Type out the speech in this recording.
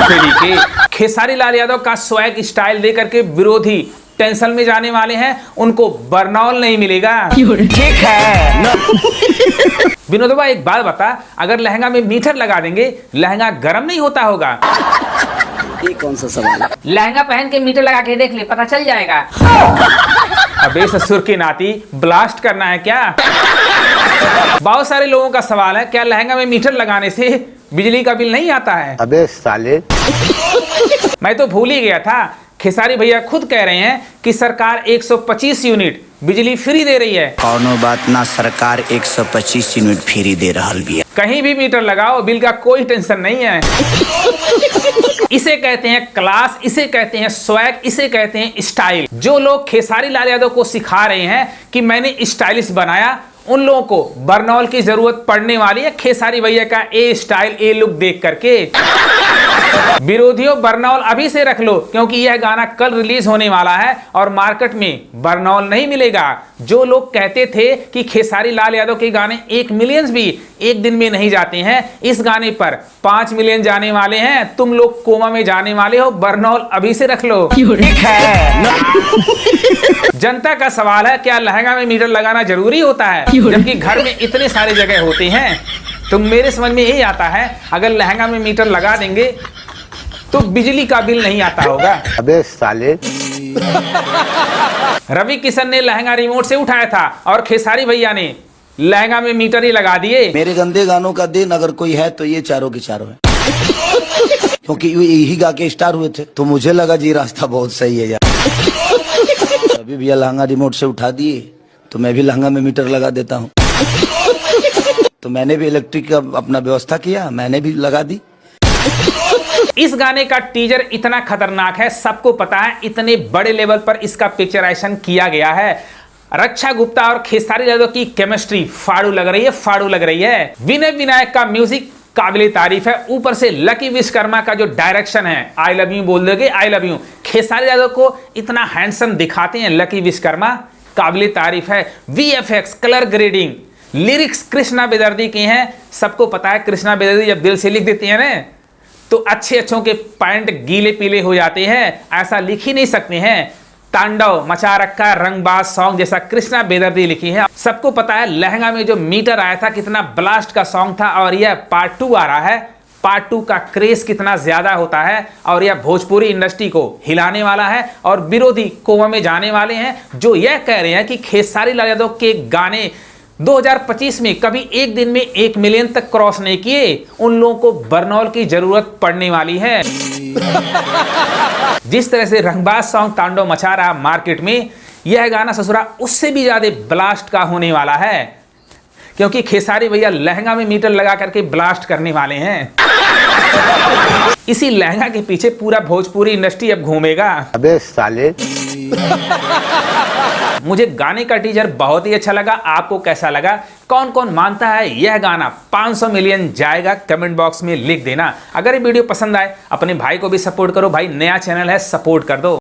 फेरी के। खेसारी लाल यादव का swag style दे करके विरोधी टेंशन में जाने वाले हैं, उनको बर्नौल नहीं मिलेगा। ठीक है। विनोदबा एक बात बता, अगर लहंगा में मीटर लगा देंगे लहंगा गर्म नहीं होता होगा? ये कौन सा सवाल है? लहंगा पहन के मीटर लगा के देख ले, पता चल जाएगा। अबे ससुर की नाती, ब्लास्ट करना है क्या? बहुत सारे लोगों का सवाल है, क्या लहंगा में मीटर लगाने से बिजली का बिल नहीं आता है? अबे साले, मैं तो भूल ही गया था। खेसारी भैया खुद कह रहे हैं कि सरकार 125 यूनिट बिजली फ्री दे रही है। कौनो बात ना, सरकार 125 यूनिट फ्री दे रहा है। कहीं भी मीटर लगाओ, बिल का कोई टेंशन नहीं है। इसे कहते हैं क्लास, इसे कहते हैं स्वैग, इसे कहते हैं स्टाइल। जो लोग खेसारी लाल यादव को सिखा रहे हैं कि मैंने स्टाइलिश बनाया, उन लोगों को बर्नौल की जरूरत पड़ने वाली है खेसारी भैया का ए स्टाइल, ए लुक देख करके। विरोधियों, बर्नौल अभी से रख लो, क्योंकि यह गाना कल रिलीज होने वाला है और मार्केट में बर्नौल नहीं मिलेगा। जो लोग कहते थे कि खेसारी लाल यादव के गाने 1 मिलियन भी एक दिन में नहीं जाते हैं, इस गाने पर 5 मिलियन जाने वाले हैं। तुम लोग कोमा में जाने वाले हो, बर्नौल अभी से रख लो। ठीक है। जनता का सवाल है, क्या लहंगा में मीटर लगाना जरूरी होता है जबकि घर में इतने सारे जगह होते हैं? तो मेरे समझ में यही आता है, अगर लहंगा में मीटर लगा देंगे तो बिजली का बिल नहीं आता होगा। अबे साले। रवि किशन ने लहंगा रिमोट से उठाया था और खेसारी भैया ने लहंगा में मीटर ही लगा दिए। मेरे गंदे गानों का दिन अगर कोई है तो ये चारों के चारों है। क्योंकि यही गा के स्टार हुए थे, तो मुझे लगा जी रास्ता बहुत सही है यार। अभी भैया लहंगा रिमोट से उठा दिए तो मैं भी लहंगा में मीटर लगा देता हूँ। तो मैंने भी इलेक्ट्रिक का अपना व्यवस्था किया, मैंने भी लगा दी। इस गाने का टीजर इतना खतरनाक है, सबको पता है, इतने बड़े लेवल पर इसका पिक्चराइजेशन किया गया है। रक्षा गुप्ता और खेसारी यादव की केमिस्ट्री फाड़ू लग रही है, फाड़ू लग रही है। विनय विनायक का म्यूजिक काबिले तारीफ है, ऊपर से लकी विश्वकर्मा का जो डायरेक्शन है, आई लव यू बोल दोगे, I love you. Khesari Yadav को इतना हैंडसम दिखाते हैं लकी विश्वकर्मा, काबिले तारीफ है। VFX, colour grading, lyrics Krishna बेदर्दी के हैं। सबको पता है कृष्णा बेदर्दी जब दिल से लिख देती है ना, तो अच्छे अच्छों के पैंट गीले पीले हो जाते हैं, ऐसा लिख ही नहीं सकते हैं। तांडव मचा रखा रंगबाज सॉन्ग जैसा कृष्णा बेदर्दी लिखी है। सबको पता है लहंगा में जो मीटर आया था कितना ब्लास्ट का सॉन्ग था, और यह पार्ट 2 आ रहा है। पार्ट 2 का क्रेज कितना ज्यादा होता है, और यह भोजपुरी इंडस्ट्री को हिलाने वाला है। और विरोधी कोमा में जाने वाले हैं जो यह कह रहे हैं कि खेसारी लाल यादव के गाने 2025 में कभी एक दिन में 1 मिलियन तक क्रॉस नहीं किए, उन लोगों को बर्नौल की जरूरत पड़ने वाली है। जिस तरह से रंगबाज सॉन्ग तांडव मचा रहा मार्केट में, यह गाना ससुरा उससे भी ज्यादा ब्लास्ट का होने वाला है, क्योंकि खेसारी भैया लहंगा में मीटर लगा करके ब्लास्ट करने वाले हैं। इसी लहंगा के पीछे पूरा भोजपुरी इंडस्ट्री अब घूमेगा। अबे साले। मुझे गाने का टीजर बहुत ही अच्छा लगा, आपको कैसा लगा? कौन कौन मानता है यह गाना 500 मिलियन जाएगा? कमेंट बॉक्स में लिख देना। अगर ये वीडियो पसंद आए, अपने भाई को भी सपोर्ट करो। भाई नया चैनल है, सपोर्ट कर दो।